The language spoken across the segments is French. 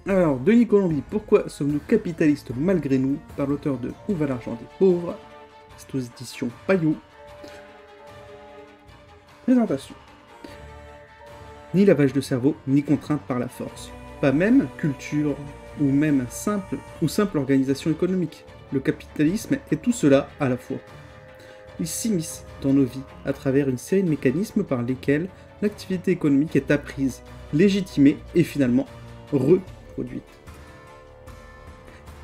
Alors, Denis Colombi, pourquoi sommes-nous capitalistes malgré nous? Par l'auteur de Où va l'argent des pauvres? C'est aux éditions Payot. Présentation. Ni lavage de cerveau, ni contrainte par la force. Pas même culture, ou même simple organisation économique. Le capitalisme est tout cela à la fois. Il s'immisce dans nos vies à travers une série de mécanismes par lesquels l'activité économique est apprise, légitimée et finalement reproduite.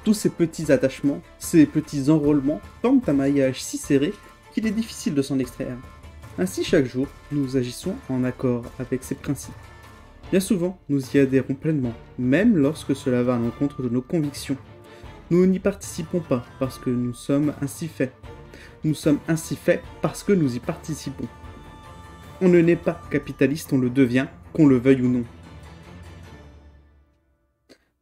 Tous ces petits attachements, ces petits enrôlements forment un maillage si serré qu'il est difficile de s'en extraire. Ainsi, chaque jour, nous agissons en accord avec ces principes. Bien souvent, nous y adhérons pleinement, même lorsque cela va à l'encontre de nos convictions. Nous n'y participons pas parce que nous sommes ainsi faits. Nous sommes ainsi faits parce que nous y participons. On ne naît pas capitaliste, on le devient, qu'on le veuille ou non.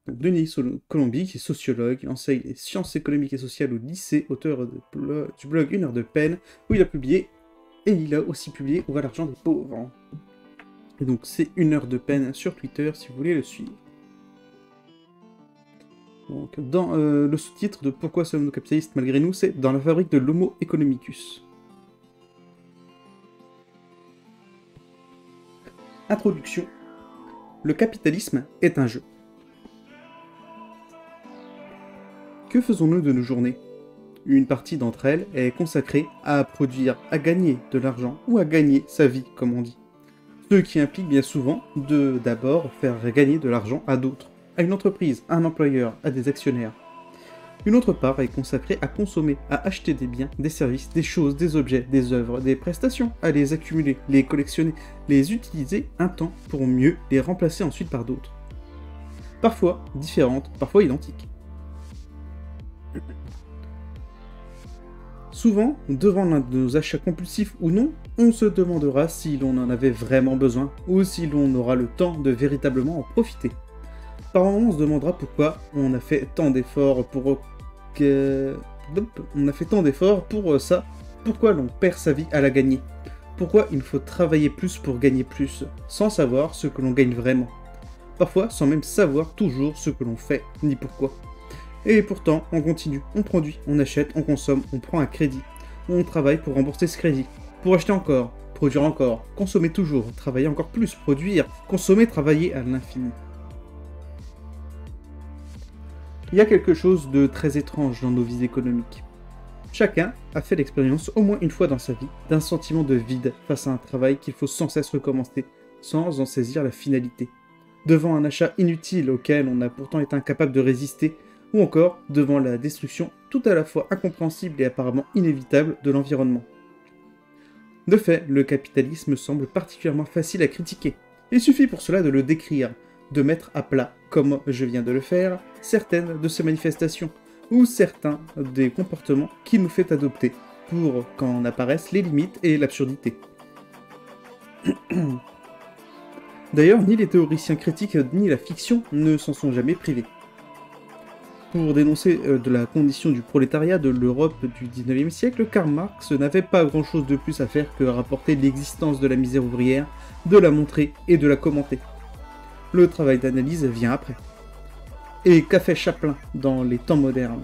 Donc, Denis Colombi, qui est sociologue, il enseigne les sciences économiques et sociales au lycée, auteur du blog Une heure de peine, où il a publié, et il a aussi publié Où va l'argent des pauvres. Et donc c'est Une heure de peine sur Twitter si vous voulez le suivre. Donc, dans le sous-titre de Pourquoi sommes-nous capitalistes malgré nous, c'est Dans la fabrique de l'Homo economicus. Introduction. Le capitalisme est un jeu. Que faisons-nous de nos journées? Une partie d'entre elles est consacrée à produire, à gagner de l'argent ou à gagner sa vie, comme on dit. Ce qui implique bien souvent de d'abord faire gagner de l'argent à d'autres, à une entreprise, à un employeur, à des actionnaires. Une autre part est consacrée à consommer, à acheter des biens, des services, des choses, des objets, des œuvres, des prestations, à les accumuler, les collectionner, les utiliser un temps pour mieux les remplacer ensuite par d'autres. Parfois différentes, parfois identiques. Souvent, devant l'un de nos achats compulsifs ou non, on se demandera si l'on en avait vraiment besoin ou si l'on aura le temps de véritablement en profiter. Par moments, on se demandera pourquoi on a fait tant d'efforts pour ça, pourquoi l'on perd sa vie à la gagner, pourquoi il faut travailler plus pour gagner plus, sans savoir ce que l'on gagne vraiment, parfois sans même savoir toujours ce que l'on fait, ni pourquoi. Et pourtant, on continue, on produit, on achète, on consomme, on prend un crédit. On travaille pour rembourser ce crédit, pour acheter encore, produire encore, consommer toujours, travailler encore plus, produire, consommer, travailler à l'infini. Il y a quelque chose de très étrange dans nos vies économiques. Chacun a fait l'expérience au moins une fois dans sa vie d'un sentiment de vide face à un travail qu'il faut sans cesse recommencer, sans en saisir la finalité. Devant un achat inutile auquel on a pourtant été incapable de résister, ou encore devant la destruction tout à la fois incompréhensible et apparemment inévitable de l'environnement. De fait, le capitalisme semble particulièrement facile à critiquer. Il suffit pour cela de le décrire, de mettre à plat, comme je viens de le faire, certaines de ses manifestations, ou certains des comportements qu'il nous fait adopter, pour qu'en apparaissent les limites et l'absurdité. D'ailleurs, ni les théoriciens critiques ni la fiction ne s'en sont jamais privés. Pour dénoncer de la condition du prolétariat de l'Europe du XIXe siècle, Karl Marx n'avait pas grand-chose de plus à faire que rapporter l'existence de la misère ouvrière, de la montrer et de la commenter. Le travail d'analyse vient après. Et qu'a fait Chaplin dans les temps modernes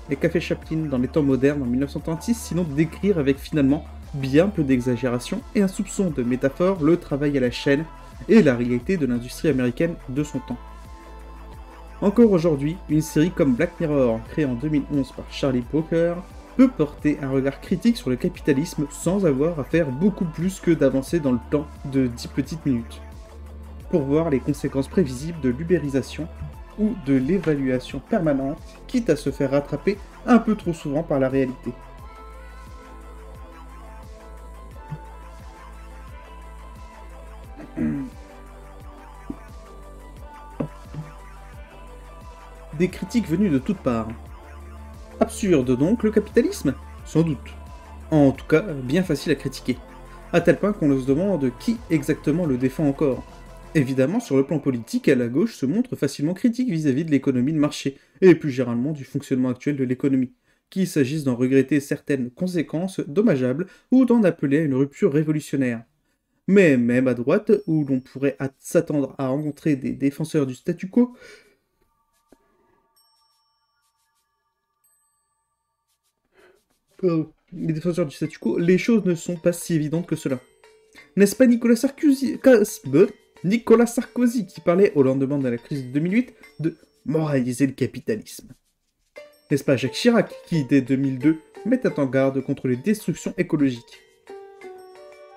Et qu'a fait Chaplin dans les temps modernes en 1936, sinon de décrire avec finalement bien peu d'exagération et un soupçon de métaphore le travail à la chaîne et la réalité de l'industrie américaine de son temps. Encore aujourd'hui, une série comme Black Mirror, créée en 2011 par Charlie Brooker, peut porter un regard critique sur le capitalisme sans avoir à faire beaucoup plus que d'avancer dans le temps de 10 petites minutes, pour voir les conséquences prévisibles de l'ubérisation ou de l'évaluation permanente, quitte à se faire rattraper un peu trop souvent par la réalité. Des critiques venues de toutes parts. Absurde donc le capitalisme? Sans doute. En tout cas, bien facile à critiquer. À tel point qu'on se demande qui exactement le défend encore. Évidemment, sur le plan politique, la gauche se montre facilement critique vis-à-vis de l'économie de marché, et plus généralement du fonctionnement actuel de l'économie, qu'il s'agisse d'en regretter certaines conséquences dommageables ou d'en appeler à une rupture révolutionnaire. Mais même à droite, où l'on pourrait s'attendre à rencontrer des défenseurs du statu quo, les choses ne sont pas si évidentes que cela. N'est-ce pas Nicolas Sarkozy qui parlait au lendemain de la crise de 2008 de moraliser le capitalisme? N'est-ce pas Jacques Chirac qui, dès 2002, mettait en garde contre les destructions écologiques?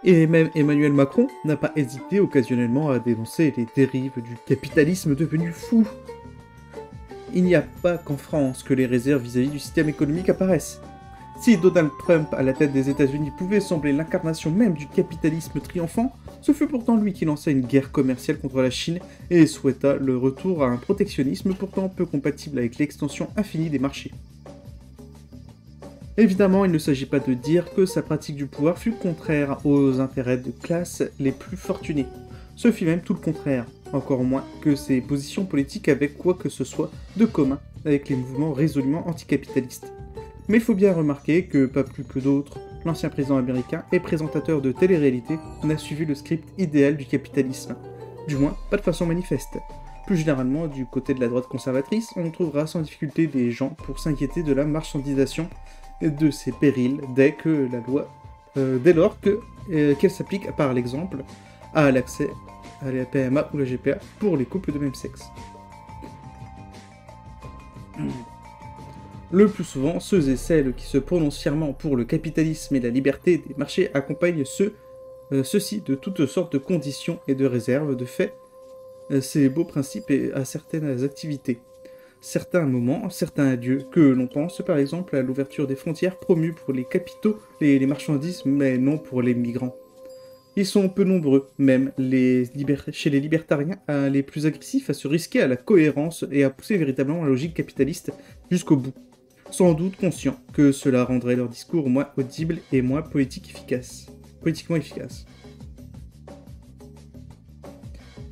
Et même Emmanuel Macron n'a pas hésité occasionnellement à dénoncer les dérives du capitalisme devenu fou. Il n'y a pas qu'en France que les réserves vis-à-vis du système économique apparaissent. Si Donald Trump à la tête des États-Unis pouvait sembler l'incarnation même du capitalisme triomphant, ce fut pourtant lui qui lança une guerre commerciale contre la Chine et souhaita le retour à un protectionnisme pourtant peu compatible avec l'extension infinie des marchés. Évidemment, il ne s'agit pas de dire que sa pratique du pouvoir fut contraire aux intérêts de classe les plus fortunés. Ce fut même tout le contraire, encore moins que ses positions politiques avaient quoi que ce soit de commun avec les mouvements résolument anticapitalistes. Mais il faut bien remarquer que, pas plus que d'autres, l'ancien président américain et présentateur de télé-réalité n'a suivi le script idéal du capitalisme. Du moins, pas de façon manifeste. Plus généralement, du côté de la droite conservatrice, on trouvera sans difficulté des gens pour s'inquiéter de la marchandisation et de ses périls dès lors qu'elle s'applique par l'exemple à l'accès à la PMA ou la GPA pour les couples de même sexe. Le plus souvent, ceux et celles qui se prononcent fièrement pour le capitalisme et la liberté des marchés accompagnent ceux-ci de toutes sortes de conditions et de réserves de fait ces beaux principes à certaines activités. Certains moments, certains adieux, que l'on pense par exemple à l'ouverture des frontières promues pour les capitaux et les marchandises, mais non pour les migrants. Ils sont peu nombreux, même chez les libertariens, les plus agressifs à se risquer à la cohérence et à pousser véritablement la logique capitaliste jusqu'au bout, sans doute conscients que cela rendrait leur discours moins audible et moins politiquement efficace.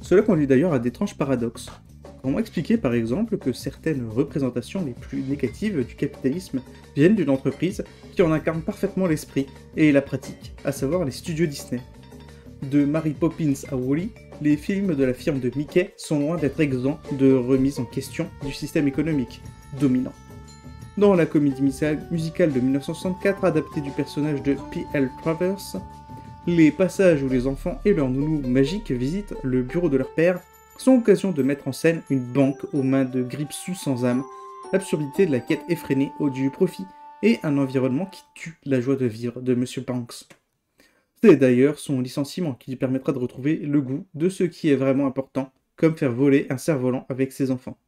Cela conduit d'ailleurs à d'étranges paradoxes. Comment expliquer par exemple que certaines représentations les plus négatives du capitalisme viennent d'une entreprise qui en incarne parfaitement l'esprit et la pratique, à savoir les studios Disney? De Mary Poppins à Wall-E, les films de la firme de Mickey sont loin d'être exempts de remise en question du système économique dominant. Dans la comédie musicale de 1964 adaptée du personnage de P.L. Travers, les passages où les enfants et leurs nounous magiques visitent le bureau de leur père sont l'occasion de mettre en scène une banque aux mains de Gripsou sans âme, l'absurdité de la quête effrénée du profit et un environnement qui tue la joie de vivre de Monsieur Banks. C'est d'ailleurs son licenciement qui lui permettra de retrouver le goût de ce qui est vraiment important, comme faire voler un cerf-volant avec ses enfants.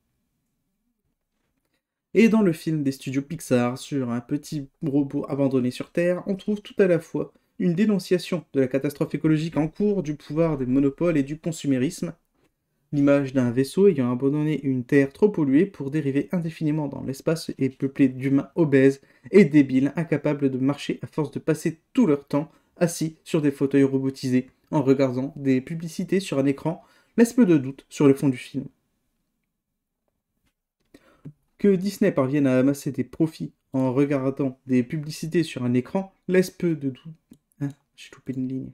Et dans le film des studios Pixar sur un petit robot abandonné sur Terre, on trouve tout à la fois une dénonciation de la catastrophe écologique en cours, du pouvoir des monopoles et du consumérisme, l'image d'un vaisseau ayant abandonné une Terre trop polluée pour dériver indéfiniment dans l'espace et peuplée d'humains obèses et débiles incapables de marcher à force de passer tout leur temps assis sur des fauteuils robotisés en regardant des publicités sur un écran, laisse peu de doute sur le fond du film. Que Disney parvienne à amasser des profits en regardant des publicités sur un écran laisse peu de doute. J'ai loupé une ligne.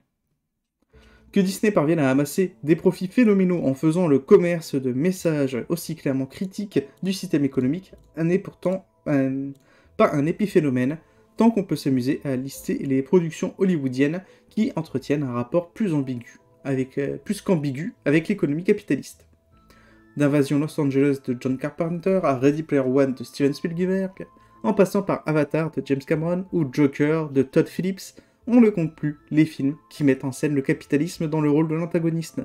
Que Disney parvienne à amasser des profits phénoménaux en faisant le commerce de messages aussi clairement critiques du système économique n'est pourtant pas un épiphénomène, tant qu'on peut s'amuser à lister les productions hollywoodiennes qui entretiennent un rapport plus qu'ambigu avec l'économie capitaliste. D'Invasion Los Angeles de John Carpenter à Ready Player One de Steven Spielberg, en passant par Avatar de James Cameron ou Joker de Todd Phillips, on ne compte plus les films qui mettent en scène le capitalisme dans le rôle de l'antagoniste,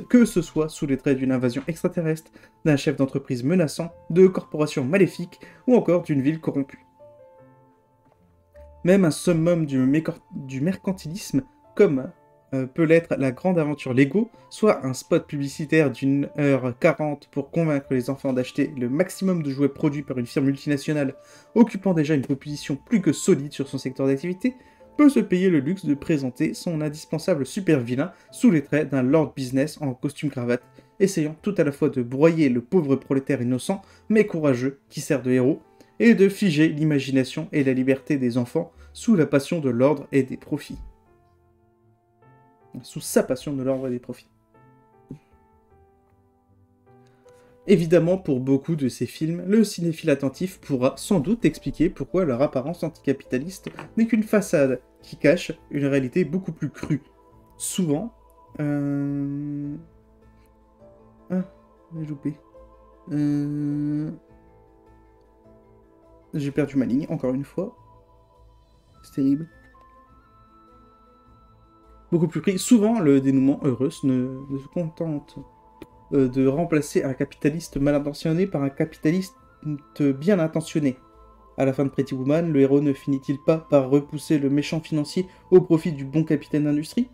que ce soit sous les traits d'une invasion extraterrestre, d'un chef d'entreprise menaçant, de corporations maléfiques ou encore d'une ville corrompue. Même un summum du mercantilisme, comme peut l'être la grande aventure Lego, soit un spot publicitaire d'1h40 pour convaincre les enfants d'acheter le maximum de jouets produits par une firme multinationale occupant déjà une position plus que solide sur son secteur d'activité, peut se payer le luxe de présenter son indispensable super vilain sous les traits d'un lord business en costume cravate, essayant tout à la fois de broyer le pauvre prolétaire innocent mais courageux qui sert de héros, et de figer l'imagination et la liberté des enfants sous la passion de l'ordre et des profits. sous sa passion de l'ordre des profits. Évidemment, pour beaucoup de ces films, le cinéphile attentif pourra sans doute expliquer pourquoi leur apparence anticapitaliste n'est qu'une façade qui cache une réalité beaucoup plus crue. Souvent... Ah, j'ai loupé. J'ai perdu ma ligne, encore une fois. C'est terrible. Beaucoup plus crue. Souvent, le dénouement heureux ne se contente de remplacer un capitaliste mal intentionné par un capitaliste bien intentionné. À la fin de Pretty Woman, le héros ne finit-il pas par repousser le méchant financier au profit du bon capitaine d'industrie?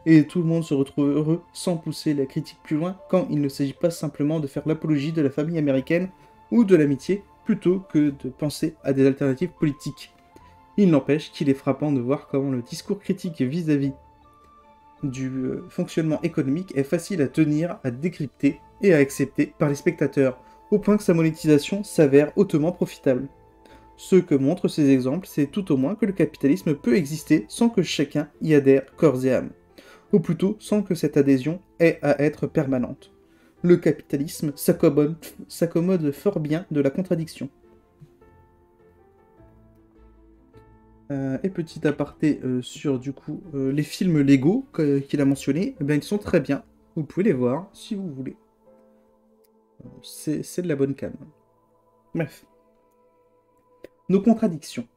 Et tout le monde se retrouve heureux sans pousser la critique plus loin quand il ne s'agit pas simplement de faire l'apologie de la famille américaine ou de l'amitié plutôt que de penser à des alternatives politiques. Il n'empêche qu'il est frappant de voir comment le discours critique vis-à-vis du fonctionnement économique est facile à tenir, à décrypter et à accepter par les spectateurs, au point que sa monétisation s'avère hautement profitable. Ce que montrent ces exemples, c'est tout au moins que le capitalisme peut exister sans que chacun y adhère corps et âme, ou plutôt sans que cette adhésion ait à être permanente. Le capitalisme s'accommode fort bien de la contradiction. Et petit aparté sur du coup les films Lego qu'il a mentionnés, eh bien, ils sont très bien. Vous pouvez les voir si vous voulez. C'est de la bonne cam. Bref. Nos contradictions.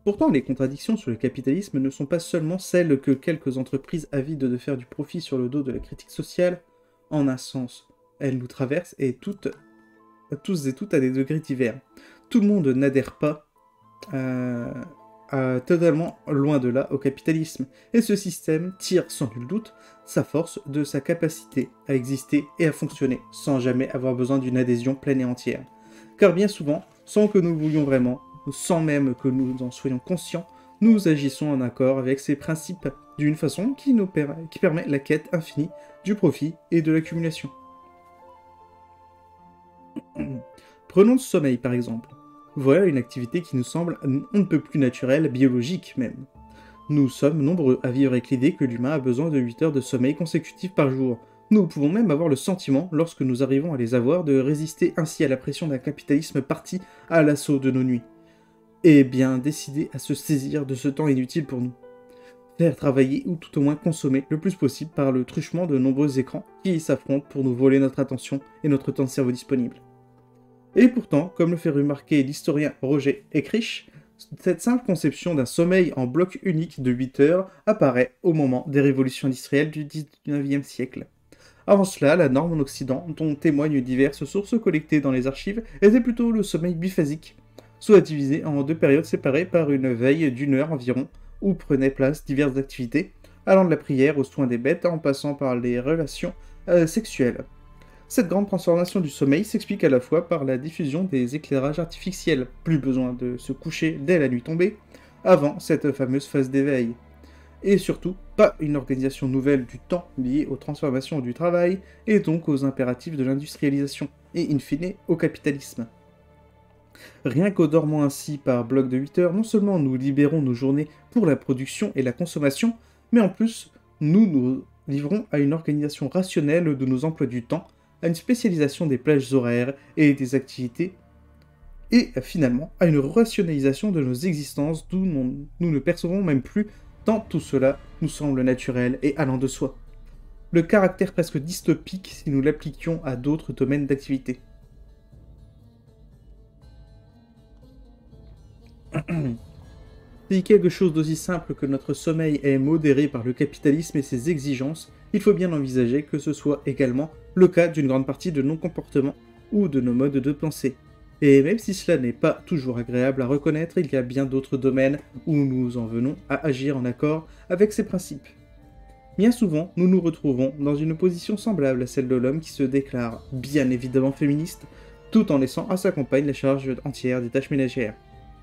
Pourtant, les contradictions sur le capitalisme ne sont pas seulement celles que quelques entreprises avides de faire du profit sur le dos de la critique sociale. En un sens, elles nous traversent et tous et toutes à des degrés divers. Tout le monde n'adhère pas totalement loin de là au capitalisme, et ce système tire sans nul doute sa force de sa capacité à exister et à fonctionner sans jamais avoir besoin d'une adhésion pleine et entière. Car bien souvent, sans que nous le voulions vraiment, sans même que nous en soyons conscients, nous agissons en accord avec ces principes d'une façon qui permet la quête infinie du profit et de l'accumulation. Prenons le sommeil par exemple. Voilà une activité qui nous semble on ne peut plus naturelle, biologique même. Nous sommes nombreux à vivre avec l'idée que l'humain a besoin de 8 heures de sommeil consécutifs par jour. Nous pouvons même avoir le sentiment, lorsque nous arrivons à les avoir, de résister ainsi à la pression d'un capitalisme parti à l'assaut de nos nuits. Et bien décider à se saisir de ce temps inutile pour nous. Faire travailler ou tout au moins consommer le plus possible par le truchement de nombreux écrans qui s'affrontent pour nous voler notre attention et notre temps de cerveau disponible. Et pourtant, comme le fait remarquer l'historien Roger Eckrich, cette simple conception d'un sommeil en bloc unique de 8 heures apparaît au moment des révolutions industrielles du XIXe siècle. Avant cela, la norme en Occident, dont témoignent diverses sources collectées dans les archives, était plutôt le sommeil biphasique, soit divisé en 2 périodes séparées par une veille d'1 heure environ, où prenaient place diverses activités, allant de la prière aux soins des bêtes en passant par les relations sexuelles. Cette grande transformation du sommeil s'explique à la fois par la diffusion des éclairages artificiels, plus besoin de se coucher dès la nuit tombée, avant cette fameuse phase d'éveil. Et surtout, pas une organisation nouvelle du temps liée aux transformations du travail, et donc aux impératifs de l'industrialisation, et in fine au capitalisme. Rien qu'en dormant ainsi par bloc de 8 heures, non seulement nous libérons nos journées pour la production et la consommation, mais en plus, nous livrons à une organisation rationnelle de nos emplois du temps, à une spécialisation des plages horaires et des activités, et finalement à une rationalisation de nos existences d'où nous ne percevons même plus tant tout cela nous semble naturel et allant de soi. Le caractère presque dystopique si nous l'appliquions à d'autres domaines d'activité. Si quelque chose d'aussi simple que notre sommeil est modéré par le capitalisme et ses exigences, il faut bien envisager que ce soit également le cas d'une grande partie de nos comportements ou de nos modes de pensée. Et même si cela n'est pas toujours agréable à reconnaître, il y a bien d'autres domaines où nous en venons à agir en accord avec ces principes. Bien souvent, nous nous retrouvons dans une position semblable à celle de l'homme qui se déclare bien évidemment féministe, tout en laissant à sa compagne la charge entière des tâches ménagères,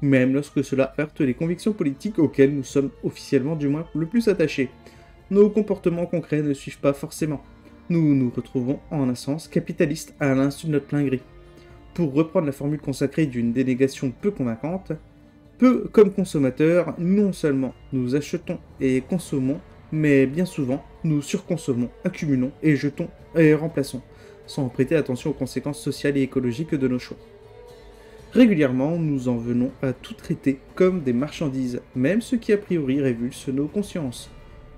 même lorsque cela heurte les convictions politiques auxquelles nous sommes officiellement du moins le plus attachés. Nos comportements concrets ne suivent pas forcément. Nous nous retrouvons en un sens capitaliste à l'insu de notre plein gré. Pour reprendre la formule consacrée d'une dénégation peu convaincante, peu comme consommateurs, non seulement nous achetons et consommons, Mais bien souvent, nous surconsommons, accumulons et jetons et remplaçons, sans prêter attention aux conséquences sociales et écologiques de nos choix. Régulièrement, nous en venons à tout traiter comme des marchandises, même ce qui a priori révulse nos consciences.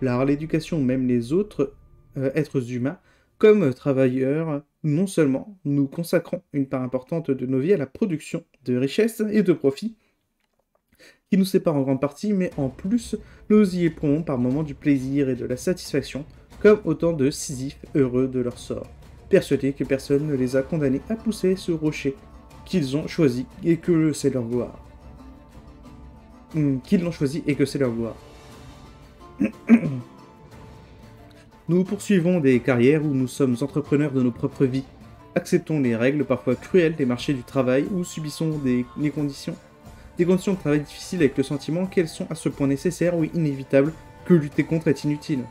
L'art, l'éducation, même les autres êtres humains, comme travailleurs, non seulement nous consacrons une part importante de nos vies à la production de richesses et de profits, qui nous séparent en grande partie, mais en plus, nous y éprouvons par moments du plaisir et de la satisfaction, comme autant de Sisyphes heureux de leur sort, persuadés que personne ne les a condamnés à pousser ce rocher qu'ils ont choisi et que c'est leur gloire. Qu'ils l'ont choisi et que c'est leur gloire. Nous poursuivons des carrières où nous sommes entrepreneurs de nos propres vies. Acceptons les règles parfois cruelles des marchés du travail ou subissons des conditions de travail difficiles avec le sentiment qu'elles sont à ce point nécessaires ou inévitables que lutter contre est inutile.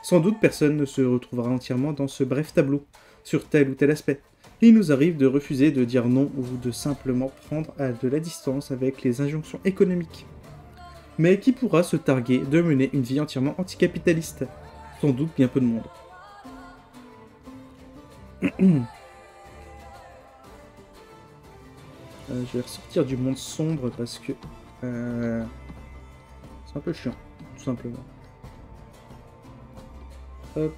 Sans doute personne ne se retrouvera entièrement dans ce bref tableau, sur tel ou tel aspect. Il nous arrive de refuser de dire non ou de simplement prendre de la distance avec les injonctions économiques. Mais qui pourra se targuer de mener une vie entièrement anticapitaliste? Sans doute bien peu de monde. Je vais ressortir du monde sombre parce que c'est un peu chiant, tout simplement. Hop.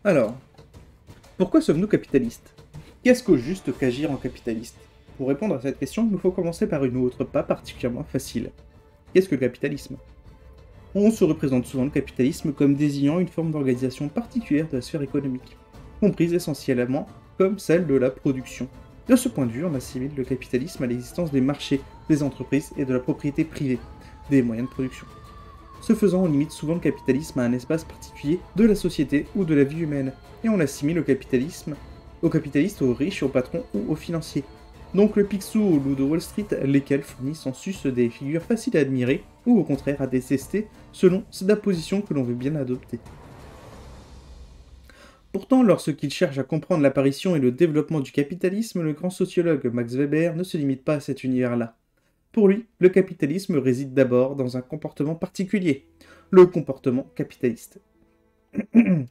Alors, pourquoi sommes-nous capitalistes? Qu'est-ce qu'au juste qu'agir en capitaliste? Pour répondre à cette question, il nous faut commencer par une autre, pas particulièrement facile. Qu'est-ce que le capitalisme? On se représente souvent le capitalisme comme désignant une forme d'organisation particulière de la sphère économique, comprise essentiellement comme celle de la production. De ce point de vue, on assimile le capitalisme à l'existence des marchés, des entreprises et de la propriété privée, des moyens de production. Ce faisant, on limite souvent le capitalisme à un espace particulier de la société ou de la vie humaine, et on assimile au capitalisme, aux capitalistes, aux riches, aux patrons ou aux financiers. Donc le Picsou ou loup de Wall Street, lesquels fournissent en sus des figures faciles à admirer, ou au contraire à détester, selon la position que l'on veut bien adopter. Pourtant, lorsqu'il cherche à comprendre l'apparition et le développement du capitalisme, le grand sociologue Max Weber ne se limite pas à cet univers-là. Pour lui, le capitalisme réside d'abord dans un comportement particulier, le comportement capitaliste.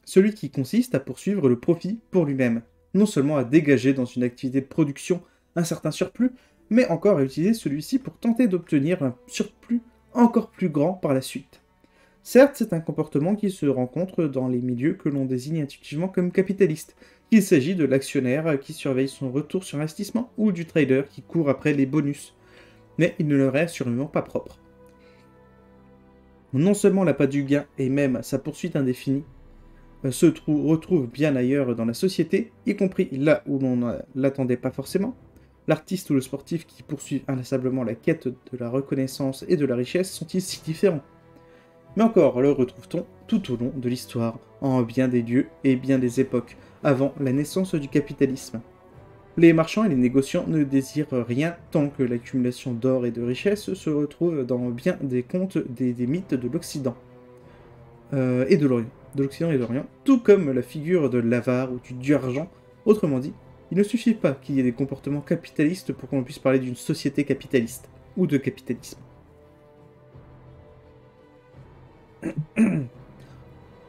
Celui qui consiste à poursuivre le profit pour lui-même, non seulement à dégager dans une activité de production un certain surplus, mais encore à utiliser celui-ci pour tenter d'obtenir un surplus encore plus grand par la suite. Certes, c'est un comportement qui se rencontre dans les milieux que l'on désigne intuitivement comme capitalistes, qu'il s'agit de l'actionnaire qui surveille son retour sur investissement ou du trader qui court après les bonus. Mais il ne leur est sûrement pas propre. Non seulement l'appât du gain et même sa poursuite indéfinie se retrouve bien ailleurs dans la société, y compris là où l'on ne l'attendait pas forcément. L'artiste ou le sportif qui poursuivent inlassablement la quête de la reconnaissance et de la richesse sont-ils si différents? Mais encore le retrouve-t-on tout au long de l'histoire, en bien des lieux et bien des époques, avant la naissance du capitalisme. Les marchands et les négociants ne désirent rien tant que l'accumulation d'or et de richesses se retrouve dans bien des contes des mythes de l'Occident et de l'Orient. De l'Occident et de l'Orient, tout comme la figure de l'avare ou du dieu argent. Autrement dit, il ne suffit pas qu'il y ait des comportements capitalistes pour qu'on puisse parler d'une société capitaliste, ou de capitalisme.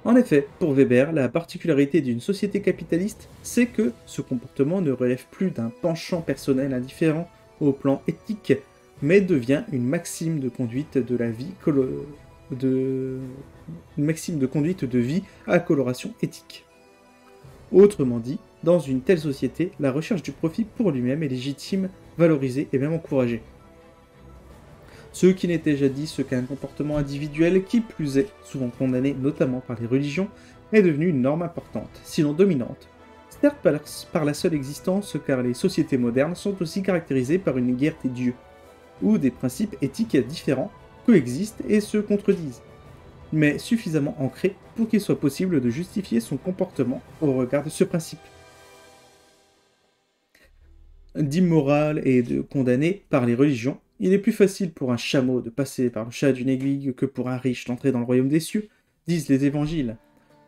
En effet, pour Weber, la particularité d'une société capitaliste, c'est que ce comportement ne relève plus d'un penchant personnel indifférent au plan éthique, mais devient une maxime de conduite de la vie une maxime de conduite de vie à coloration éthique. Autrement dit, dans une telle société, la recherche du profit pour lui-même est légitime, valorisée et même encouragée. Ce qui n'était jadis qu'un comportement individuel, qui plus est, souvent condamné notamment par les religions, est devenu une norme importante, sinon dominante. Certes par la seule existence, car les sociétés modernes sont aussi caractérisées par une guerre des dieux, où des principes éthiques différents coexistent et se contredisent, mais suffisamment ancrés pour qu'il soit possible de justifier son comportement au regard de ce principe. D'immoral et de condamné par les religions, il est plus facile pour un chameau de passer par le chat d'une aiguille que pour un riche d'entrer dans le royaume des cieux, disent les évangiles.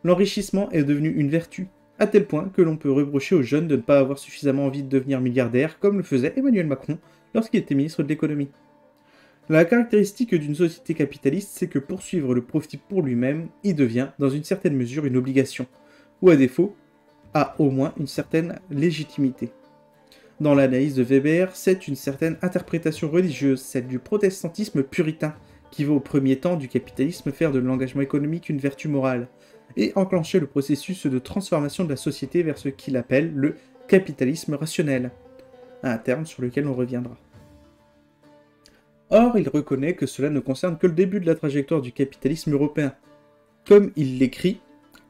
L'enrichissement est devenu une vertu, à tel point que l'on peut reprocher aux jeunes de ne pas avoir suffisamment envie de devenir milliardaire, comme le faisait Emmanuel Macron lorsqu'il était ministre de l'économie. La caractéristique d'une société capitaliste, c'est que poursuivre le profit pour lui-même y devient, dans une certaine mesure, une obligation, ou à défaut, a au moins une certaine légitimité. Dans l'analyse de Weber, c'est une certaine interprétation religieuse, celle du protestantisme puritain, qui va au premier temps du capitalisme faire de l'engagement économique une vertu morale, et enclencher le processus de transformation de la société vers ce qu'il appelle le capitalisme rationnel, un terme sur lequel on reviendra. Or, il reconnaît que cela ne concerne que le début de la trajectoire du capitalisme européen. Comme il l'écrit,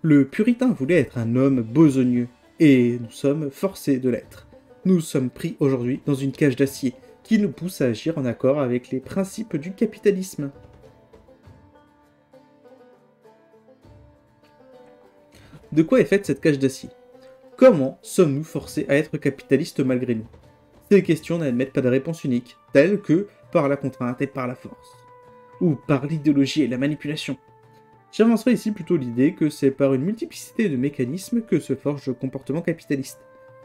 le puritain voulait être un homme besogneux, et nous sommes forcés de l'être. Nous sommes pris aujourd'hui dans une cage d'acier, qui nous pousse à agir en accord avec les principes du capitalisme. De quoi est faite cette cage d'acier? Comment sommes-nous forcés à être capitalistes malgré nous? Ces questions n'admettent pas de réponse unique, telles que par la contrainte et par la force, ou par l'idéologie et la manipulation. J'avancerai ici plutôt l'idée que c'est par une multiplicité de mécanismes que se forge le comportement capitaliste.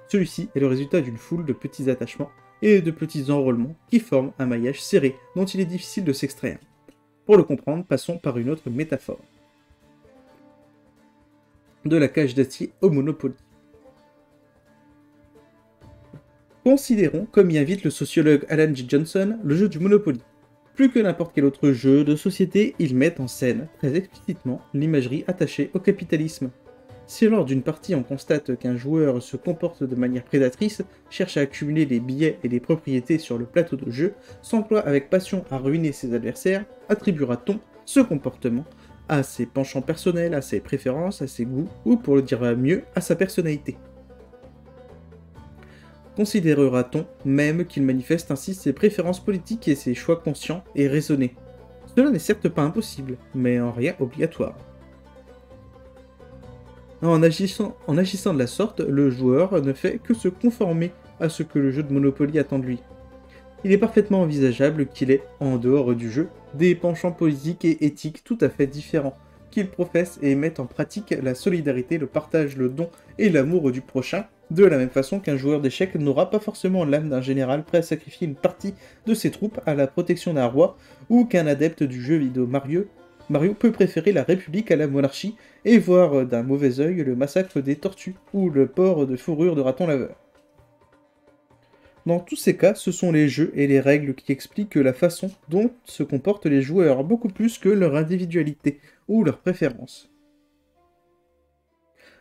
Celui-ci est le résultat d'une foule de petits attachements et de petits enrôlements qui forment un maillage serré dont il est difficile de s'extraire. Pour le comprendre, passons par une autre métaphore. De la cage d'acier au Monopoly. Considérons, comme y invite le sociologue Alan J. Johnson, le jeu du Monopoly. Plus que n'importe quel autre jeu de société, il met en scène, très explicitement, l'imagerie attachée au capitalisme. Si lors d'une partie on constate qu'un joueur se comporte de manière prédatrice, cherche à accumuler les billets et les propriétés sur le plateau de jeu, s'emploie avec passion à ruiner ses adversaires, attribuera-t-on ce comportement à ses penchants personnels, à ses préférences, à ses goûts, ou pour le dire mieux, à sa personnalité? Considérera-t-on même qu'il manifeste ainsi ses préférences politiques et ses choix conscients et raisonnés? Cela n'est certes pas impossible, mais en rien obligatoire. En agissant de la sorte, le joueur ne fait que se conformer à ce que le jeu de Monopoly attend de lui. Il est parfaitement envisageable qu'il ait, en dehors du jeu, des penchants politiques et éthiques tout à fait différents, qu'il professe et mette en pratique la solidarité, le partage, le don et l'amour du prochain, de la même façon qu'un joueur d'échecs n'aura pas forcément l'âme d'un général prêt à sacrifier une partie de ses troupes à la protection d'un roi, ou qu'un adepte du jeu vidéo Mario peut préférer la République à la monarchie et voir d'un mauvais œil le massacre des tortues ou le port de fourrure de raton laveur. Dans tous ces cas, ce sont les jeux et les règles qui expliquent la façon dont se comportent les joueurs, beaucoup plus que leur individualité ou leurs préférences.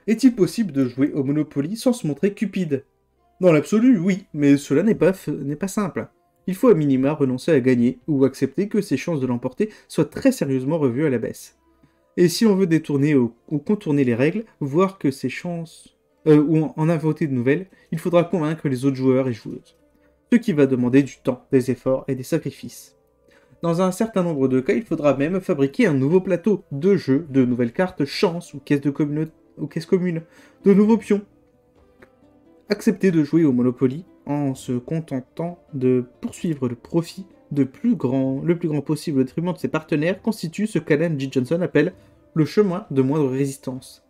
Est-il possible de jouer au Monopoly sans se montrer cupide? Dans l'absolu, oui, mais cela n'est pas simple. Il faut à minima renoncer à gagner, ou accepter que ses chances de l'emporter soient très sérieusement revues à la baisse. Et si on veut détourner ou contourner les règles, voir que ces chances... ou en inventer de nouvelles, il faudra convaincre les autres joueurs et joueuses. Ce qui va demander du temps, des efforts et des sacrifices. Dans un certain nombre de cas, il faudra même fabriquer un nouveau plateau de jeu, de nouvelles cartes, chances ou caisses communes, de nouveaux pions. Accepter de jouer au Monopoly en se contentant de poursuivre le profit le plus grand possible au détriment de ses partenaires constitue ce qu'Alan J. Johnson appelle le chemin de moindre résistance.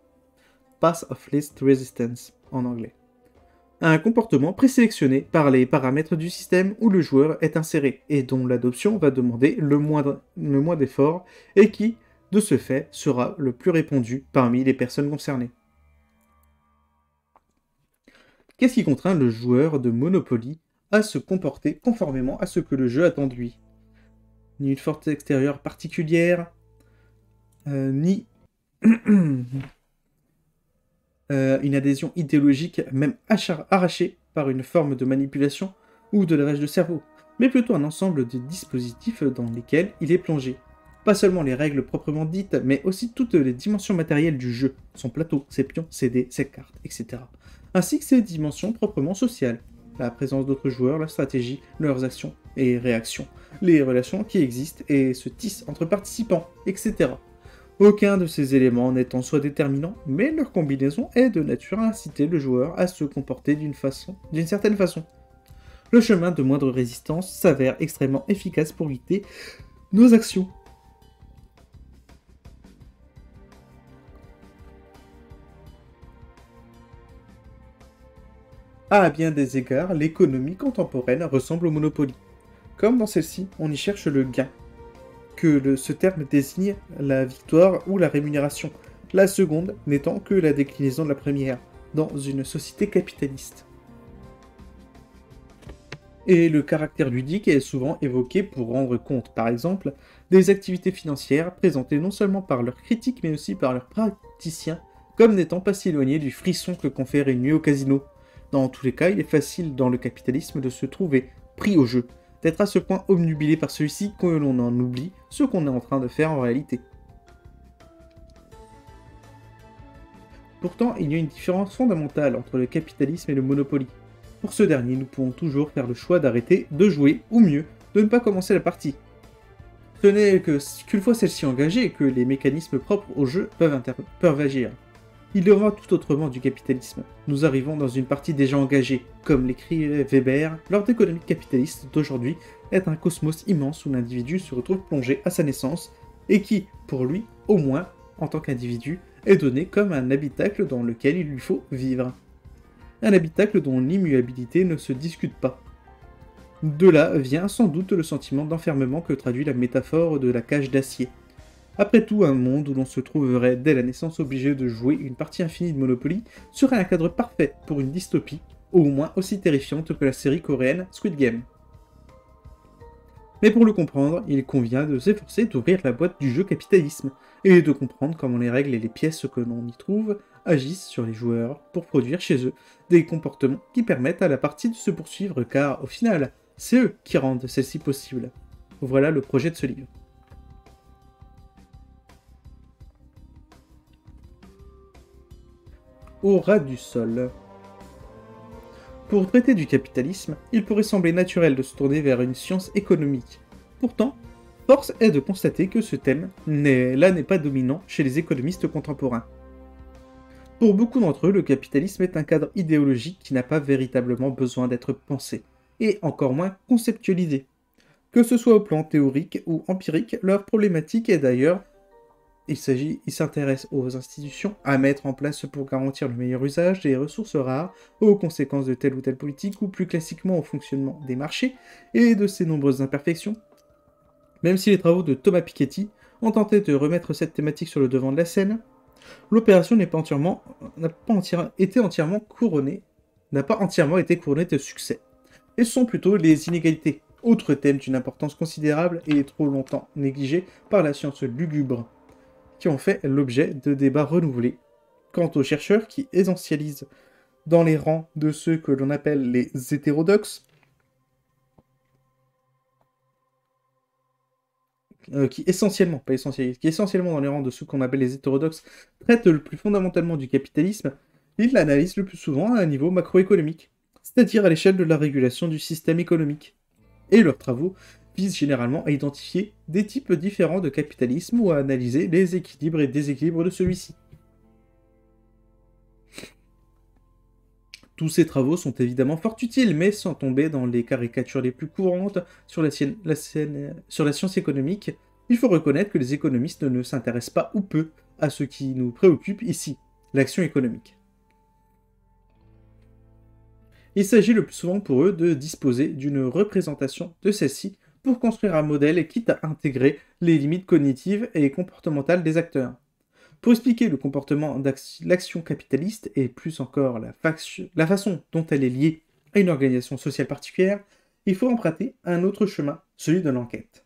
Path of least resistance en anglais. Un comportement présélectionné par les paramètres du système où le joueur est inséré et dont l'adoption va demander le moins d'efforts et qui, de ce fait, sera le plus répandu parmi les personnes concernées. Qu'est-ce qui contraint le joueur de Monopoly à se comporter conformément à ce que le jeu attend de lui? Ni une force extérieure particulière, ni une adhésion idéologique, même arrachée par une forme de manipulation ou de lavage de cerveau, mais plutôt un ensemble de dispositifs dans lesquels il est plongé. Pas seulement les règles proprement dites, mais aussi toutes les dimensions matérielles du jeu, son plateau, ses pions, ses dés, ses cartes, etc. Ainsi que ses dimensions proprement sociales, la présence d'autres joueurs, la stratégie, leurs actions et réactions, les relations qui existent et se tissent entre participants, etc. Aucun de ces éléments n'est en soi déterminant, mais leur combinaison est de nature à inciter le joueur à se comporter d'une certaine façon. Le chemin de moindre résistance s'avère extrêmement efficace pour guider nos actions. À bien des égards, l'économie contemporaine ressemble au Monopoly. Comme dans celle-ci, on y cherche le gain, ce terme désigne la victoire ou la rémunération, la seconde n'étant que la déclinaison de la première, dans une société capitaliste. Et le caractère ludique est souvent évoqué pour rendre compte, par exemple, des activités financières présentées non seulement par leurs critiques mais aussi par leurs praticiens, comme n'étant pas si éloignées du frisson que confère une nuit au casino. Dans tous les cas, il est facile dans le capitalisme de se trouver pris au jeu, d'être à ce point obnubilé par celui-ci que l'on en oublie ce qu'on est en train de faire en réalité. Pourtant, il y a une différence fondamentale entre le capitalisme et le Monopoly. Pour ce dernier, nous pouvons toujours faire le choix d'arrêter de jouer, ou mieux, de ne pas commencer la partie. Ce n'est qu'une fois celle-ci engagée que les mécanismes propres au jeu peuvent agir. Il en va tout autrement du capitalisme. Nous arrivons dans une partie déjà engagée. Comme l'écrivait Weber, l'ordre économique capitaliste d'aujourd'hui est un cosmos immense où l'individu se retrouve plongé à sa naissance, et qui, pour lui, au moins, en tant qu'individu, est donné comme un habitacle dans lequel il lui faut vivre. Un habitacle dont l'immuabilité ne se discute pas. De là vient sans doute le sentiment d'enfermement que traduit la métaphore de la cage d'acier. Après tout, un monde où l'on se trouverait dès la naissance obligé de jouer une partie infinie de Monopoly serait un cadre parfait pour une dystopie, au moins aussi terrifiante que la série coréenne Squid Game. Mais pour le comprendre, il convient de s'efforcer d'ouvrir la boîte du jeu capitalisme, et de comprendre comment les règles et les pièces que l'on y trouve agissent sur les joueurs pour produire chez eux des comportements qui permettent à la partie de se poursuivre, car au final, c'est eux qui rendent celle-ci possible. Voilà le projet de ce livre. Au ras du sol. Pour traiter du capitalisme, il pourrait sembler naturel de se tourner vers une science économique. Pourtant, force est de constater que ce thème n'est pas dominant chez les économistes contemporains. Pour beaucoup d'entre eux, le capitalisme est un cadre idéologique qui n'a pas véritablement besoin d'être pensé, et encore moins conceptualisé. Que ce soit au plan théorique ou empirique, leur problématique est d'ailleurs ils s'intéressent aux institutions à mettre en place pour garantir le meilleur usage des ressources rares, aux conséquences de telle ou telle politique, ou plus classiquement au fonctionnement des marchés et de ses nombreuses imperfections. Même si les travaux de Thomas Piketty ont tenté de remettre cette thématique sur le devant de la scène, l'opération n'a pas entièrement été couronnée de succès. Et ce sont plutôt les inégalités, autre thème d'une importance considérable et trop longtemps négligé par la science lugubre, qui ont fait l'objet de débats renouvelés. Quant aux chercheurs qui essentialisent dans les rangs de ceux que l'on appelle les hétérodoxes, qui essentiellement dans les rangs de ceux qu'on appelle les hétérodoxes, traitent le plus fondamentalement du capitalisme, ils l'analysent le plus souvent à un niveau macroéconomique, c'est-à-dire à l'échelle de la régulation du système économique. Et leurs travaux visent généralement à identifier des types différents de capitalisme ou à analyser les équilibres et déséquilibres de celui-ci. Tous ces travaux sont évidemment fort utiles, mais sans tomber dans les caricatures les plus courantes sur la science économique, il faut reconnaître que les économistes ne s'intéressent pas ou peu à ce qui nous préoccupe ici, l'action économique. Il s'agit le plus souvent pour eux de disposer d'une représentation de celle-ci pour construire un modèle quitte à intégrer les limites cognitives et comportementales des acteurs. Pour expliquer le comportement de l'action capitaliste et plus encore la façon dont elle est liée à une organisation sociale particulière, il faut emprunter un autre chemin, celui de l'enquête.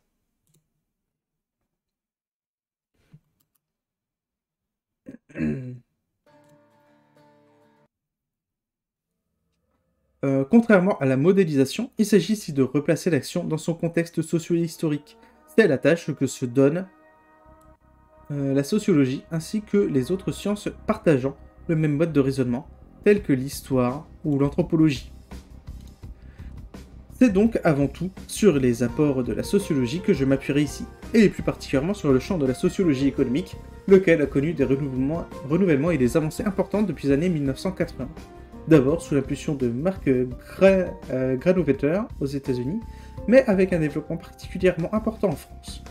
Contrairement à la modélisation, il s'agit ici de replacer l'action dans son contexte socio-historique. C'est la tâche que se donne la sociologie ainsi que les autres sciences partageant le même mode de raisonnement, tels que l'histoire ou l'anthropologie. C'est donc avant tout sur les apports de la sociologie que je m'appuierai ici, et plus particulièrement sur le champ de la sociologie économique, lequel a connu des renouvellements et des avancées importantes depuis les années 1980. D'abord sous l'impulsion de Mark Granovetter aux États-Unis, mais avec un développement particulièrement important en France.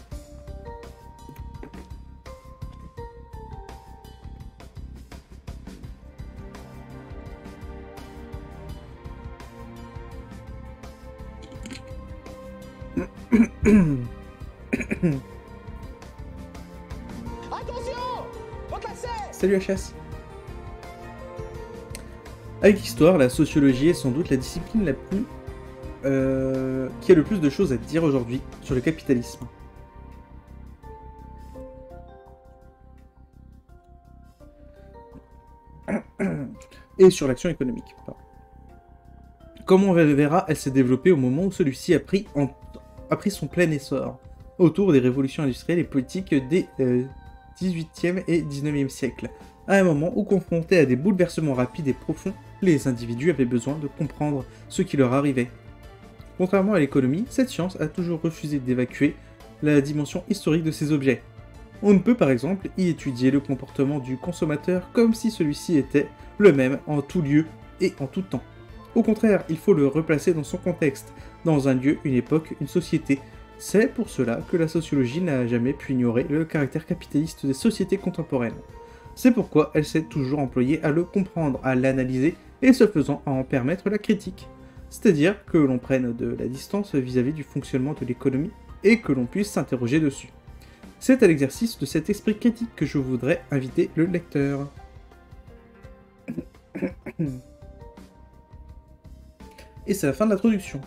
Salut HS. Avec l'histoire, la sociologie est sans doute la discipline la plus... qui a le plus de choses à dire aujourd'hui sur le capitalisme. Et sur l'action économique. Pardon. Comme on verra, elle s'est développée au moment où celui-ci a pris son plein essor, autour des révolutions industrielles et politiques des 18e et 19e siècles, à un moment où, confrontés à des bouleversements rapides et profonds, les individus avaient besoin de comprendre ce qui leur arrivait. Contrairement à l'économie, cette science a toujours refusé d'évacuer la dimension historique de ces objets. On ne peut par exemple y étudier le comportement du consommateur comme si celui-ci était le même en tout lieu et en tout temps. Au contraire, il faut le replacer dans son contexte, dans un lieu, une époque, une société. C'est pour cela que la sociologie n'a jamais pu ignorer le caractère capitaliste des sociétés contemporaines. C'est pourquoi elle s'est toujours employée à le comprendre, à l'analyser, et ce faisant à en permettre la critique. C'est-à-dire que l'on prenne de la distance vis-à-vis du fonctionnement de l'économie, et que l'on puisse s'interroger dessus. C'est à l'exercice de cet esprit critique que je voudrais inviter le lecteur. Et c'est la fin de l'introduction.